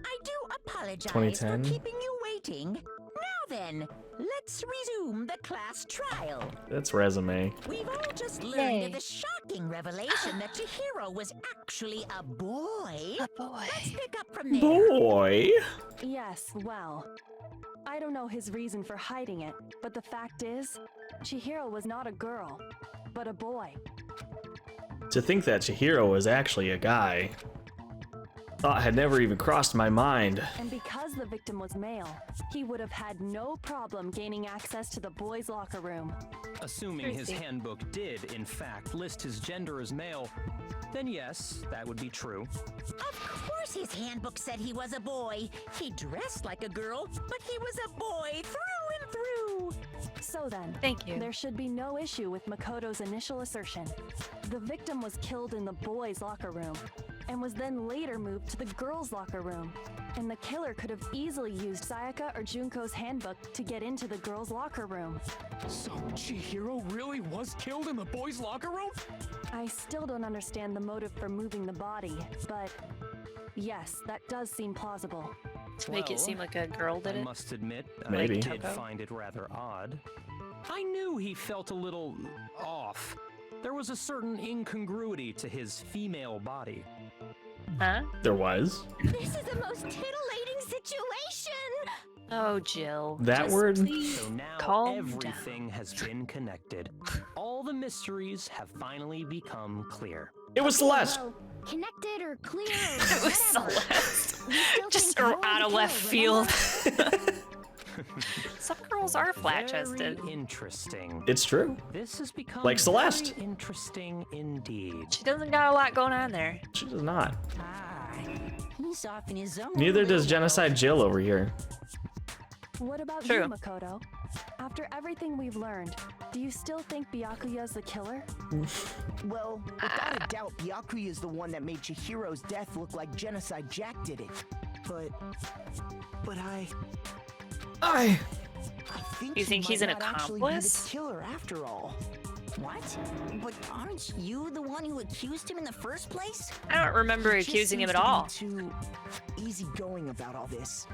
I do apologize 2010? for keeping you waiting. Now then, let's resume the class trial. That's resume. We've all just learned of the shocking revelation that Chihiro was actually a boy. A boy. Let's pick up from there. Boy. Yes, well, I don't know his reason for hiding it, but the fact is, Chihiro was not a girl, but a boy. To think that Chihiro was actually a guy. Thought had never even crossed my mind. And because the victim was male, he would have had no problem gaining access to the boys' locker room. Assuming his handbook did, in fact, list his gender as male, then yes, that would be true. Of course his handbook said he was a boy. He dressed like a girl, but he was a boy through and through. So then, Thank you. there should be no issue with Makoto's initial assertion. The victim was killed in the boys' locker room, and was then later moved to the girls' locker room. And the killer could have easily used Sayaka or Junko's handbook to get into the girls' locker room. So Chihiro really was killed in the boys' locker room? I still don't understand the motive for moving the body, but yes, that does seem plausible. To make it seem like a girl did I it. must admit, Maybe. I did Toko? find it rather odd. I knew he felt a little off. There was a certain incongruity to his female body. Huh? There was. This is the most titillating situation. Oh, Jill. That just word? please So now calm everything has been connected. All the mysteries have finally become clear. It was Celeste. Well, connected or clear or It was whatever. Celeste. We still Just think you're out the of left killer, field. remember? Some girls are flat-chested. Very interesting. It's true. This has become Like Celeste. very interesting indeed. She doesn't got a lot going on there. She does not. He's off in his own. Neither does little Genocide Jill over here. What about True. you, Makoto? After everything we've learned, do you still think Byakuya's the killer? Well, without a doubt, Byakuya is the one that made Chihiro's death look like Genocide Jack did it. But I think You he think he's might an not actually be accomplice? the killer after all. What? But aren't you the one who accused him in the first place? I don't remember He just accusing him seems at to be all. Too easygoing about all this.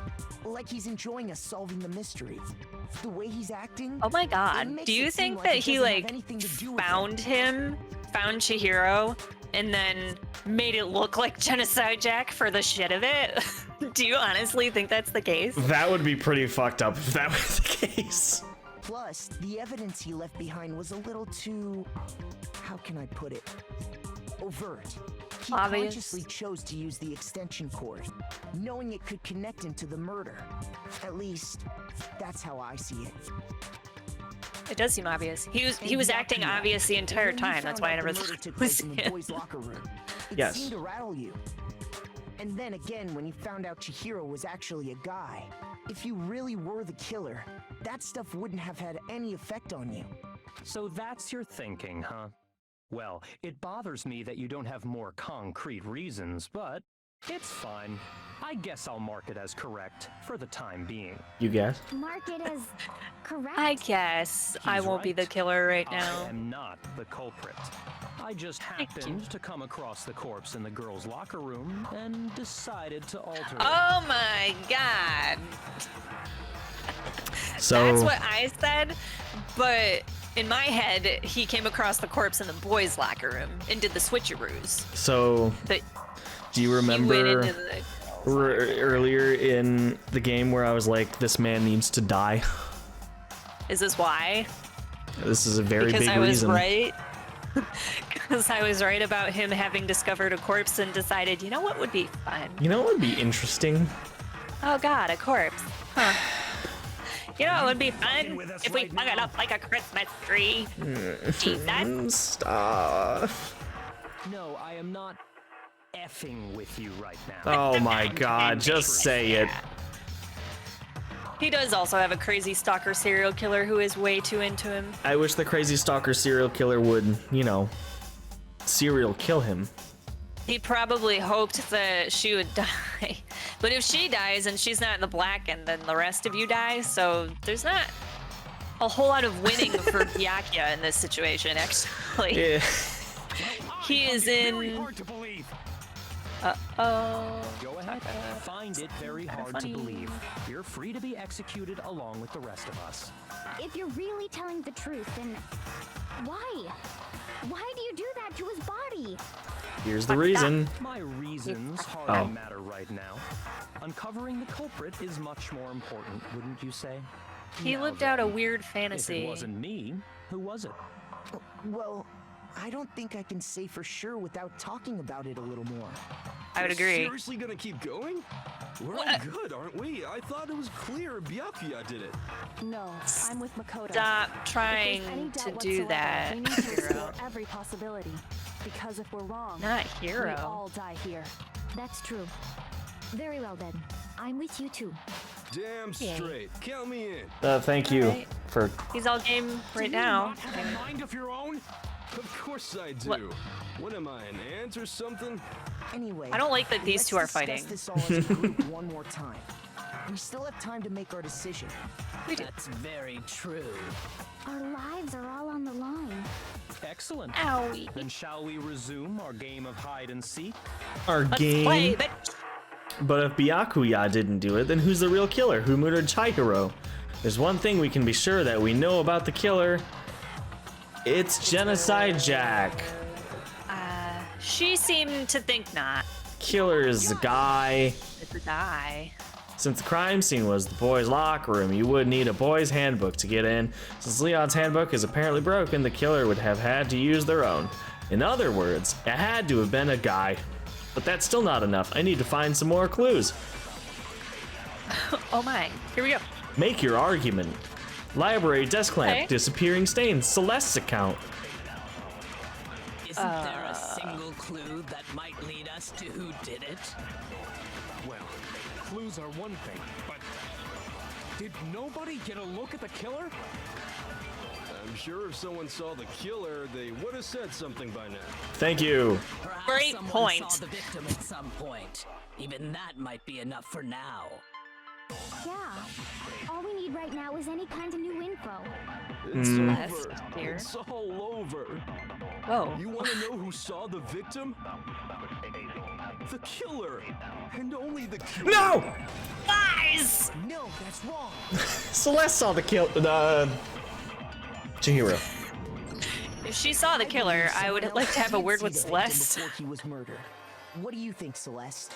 Like he's enjoying us solving the mystery. The way he's acting. Oh my it god. makes Do you it seem think like that it he doesn't have like anything to do with found Chihiro, and then made it look like Genocide Jack for the shit of it? Do you honestly think that's the case? That would be pretty fucked up if that was the case. Plus, the evidence he left behind was a little too, how can I put it, overt. He Obvious. consciously chose to use the extension cord, knowing it could connect him to the murder. At least, that's how I see it. It does seem obvious. He was acting Byakuya, obvious the entire when you time. That's found why I out never the murder thought took it was place in the him. boys' locker room. It Yes. seemed to rattle you. And then again, when you found out Chihiro was actually a guy, if you really were the killer, that stuff wouldn't have had any effect on you. So that's your thinking, huh? Well, it bothers me that you don't have more concrete reasons, but it's fine. I guess I'll mark it as correct for the time being. You guess? Mark it as correct. I guess I He's won't be the right. killer right I now. am not the culprit. I just Thank you. happened to come across the corpse in the girls' locker room and decided to alter it. Oh my god. So That's what I said, but in my head, he came across the corpse in the boys' locker room and did the switcheroos. so But do you he went remember into the earlier in the game where I was like, this man needs to die? Is this why? This is a very Because big I was reason. right. Because I was right about him having discovered a corpse and decided, you know what would be fun? You know what would be interesting? Oh god, a corpse. Huh. You know what would be fun? with us If we right hung it now? up like a Christmas tree. Jesus. Stop. No, I am not effing with you right now. Oh my god, just say it. He does also have a crazy stalker serial killer who is way too into him. I wish the crazy stalker serial killer would, you know, serial kill him. He probably hoped that she would die. But if she dies and she's not in the black, and then the rest of you die, so there's not a whole lot of winning for Byakuya in this situation, actually. Yeah. He is Very in... hard to believe. Uh-oh. Go ahead. Find it very hard to believe. You're free to be executed along with the rest of us. If you're really telling the truth, then why? Why do you do that to his body? Here's the reason. My reasons hardly matter right now. Uncovering the culprit is much more important, wouldn't you say? He Now lived out a then, weird If fantasy. it wasn't me, who was it? Well, I don't think I can say for sure without talking about it a little more. I would agree. Seriously gonna keep going? We're all What? good, aren't we? I thought it was clear Byakuya did it. No, I'm with Makoto. Stop If trying there's any to doubt do whatsoever, that, we need to Hero. explore every possibility. Because if we're wrong, Not we Hero. all die here. That's true. Very well then. I'm with you too. Damn Yay. straight. Count me in. Thank you Alright. for. He's all game right Do you now. not have a mind of your own? Of course I do. What? What am I, an ant or something? Anyway, I don't like that these let's two are discuss fighting. this all as a group one more time. We still have time to make our decision. That's very true. Our lives are all on the line. Excellent. Owie. Then shall we resume our game of hide and seek? Our Let's game. play, bitch. But if Byakuya didn't do it, then who's the real killer? Who murdered Chihiro? There's one thing we can be sure that we know about the killer. It's Genocide Jack. She seemed to think not. Killer is a guy. It's a die. Since the crime scene was the boys' locker room, you would need a boys' handbook to get in. Since Leon's handbook is apparently broken, the killer would have had to use their own. In other words, it had to have been a guy. But that's still not enough. I need to find some more clues. Oh my. Here we go. Make your argument. Library desk lamp, Okay. disappearing stains, Celeste's account. Isn't there a single clue that might lead us to who did it? Well, clues are one thing, but did nobody get a look at the killer? I'm sure if someone saw the killer, they would have said something by now. Thank you. Perhaps Great someone point. saw the victim at some point. Even that might be enough for now. Yeah. All we need right now is any kind of new info. It's That's over. clear. It's all over. Whoa. You want to know who saw the victim? The killer. And only the killer. No! Guys! No, that's wrong. Celeste saw the Chihiro. If she saw the killer, I would like to have a word with Celeste. Before he was murdered. What do you think, Celeste?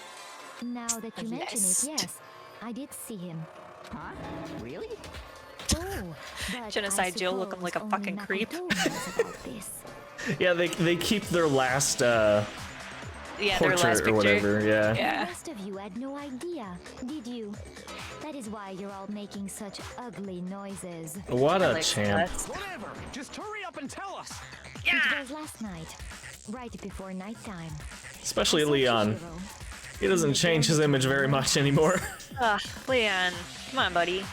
Now that you mention it, yes. I did see him. Huh? Really? Oh, but Genocide I Jill looking like a suppose fucking only creep. Nakatomi knows about this. Yeah, they keep their last Yeah, their portrait last or picture. whatever. Yeah. Yeah. The rest of you had no idea, did you? That is why you're all making such ugly noises. What I a like champ. Celeste. Whatever. Just hurry up and tell us. It was last night, right before nighttime. Especially I saw Leon. Chihiro. He doesn't change his image very much anymore. Ugh, Leon. Come on, buddy.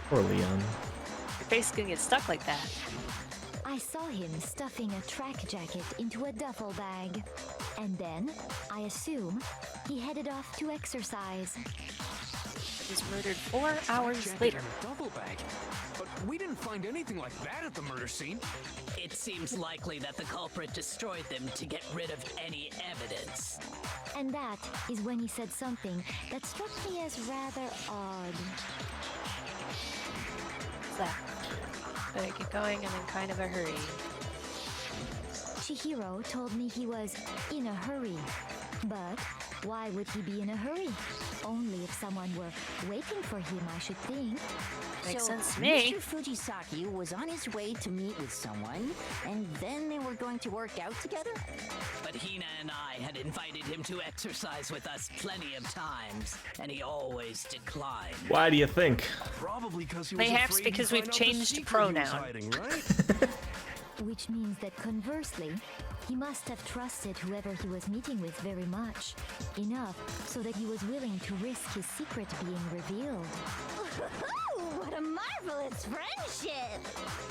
Poor Leon. Your face is gonna get stuck like that. I saw him stuffing a track jacket into a duffel bag. And then, I assume, he headed off to exercise. He was murdered 4 hours Jacket later. in a duffel bag. But we didn't find anything like that at the murder scene. It seems likely that the culprit destroyed them to get rid of any evidence. And that is when he said something that struck me as rather odd. What's that? Better get going. I'm in kind of a hurry. Chihiro told me he was in a hurry. But why would he be in a hurry? Only if someone were waiting for him, I should think. Makes So, sense to me. Mr. Fujisaki was on his way to meet with someone, and then they were going to work out together? But Hina and I had invited him to exercise with us plenty of times, and he always declined. Why do you think? Probably because he was Perhaps afraid because you'd we've find out the changed secret pronoun. he was hiding, right? Which means that conversely, he must have trusted whoever he was meeting with very much. Enough so that he was willing to risk his secret being revealed. What a marvelous friendship!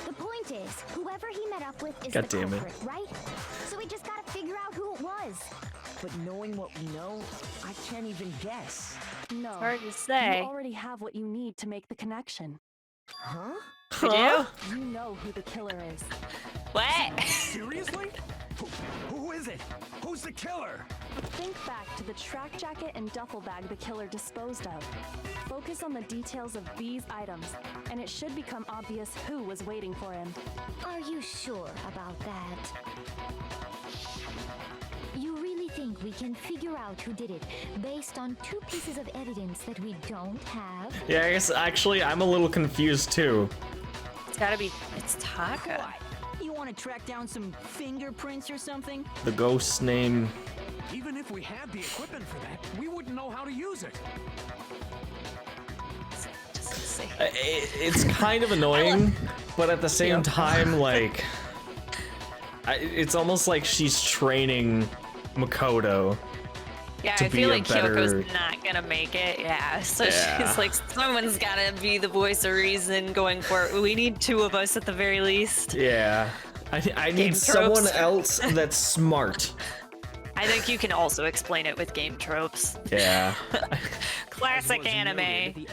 The point is, whoever he met up with is God the damn it. culprit, right? So we just gotta figure out who it was. But knowing what we know, I can't even guess. No. Hard to You say. already have what you need to make the connection. Huh? You do? You know who the killer is. What? Seriously? Who is it? Who's the killer? Think back to the track jacket and duffel bag the killer disposed of. Focus on the details of these items, and it should become obvious who was waiting for him. Are you sure about that? You really think we can figure out who did it based on 2 pieces of evidence that we don't have? Yeah, I guess actually I'm a little confused too. It's gotta be. It's Taka. What? You want to track down some fingerprints or something? The ghost's name. Even if we had the equipment for that, we wouldn't know how to use it. It's kind of annoying, but at the same time, like, it's almost like she's training Makoto. Yeah, to I be feel a like better- Kyoko's not gonna make it. Yeah, so Yeah. she's like, someone's gotta be the voice of reason going for it. We need 2 of us at the very least. Yeah, I Game need someone tropes. else that's smart. I think you can also explain it with game tropes. Yeah. Classic anime.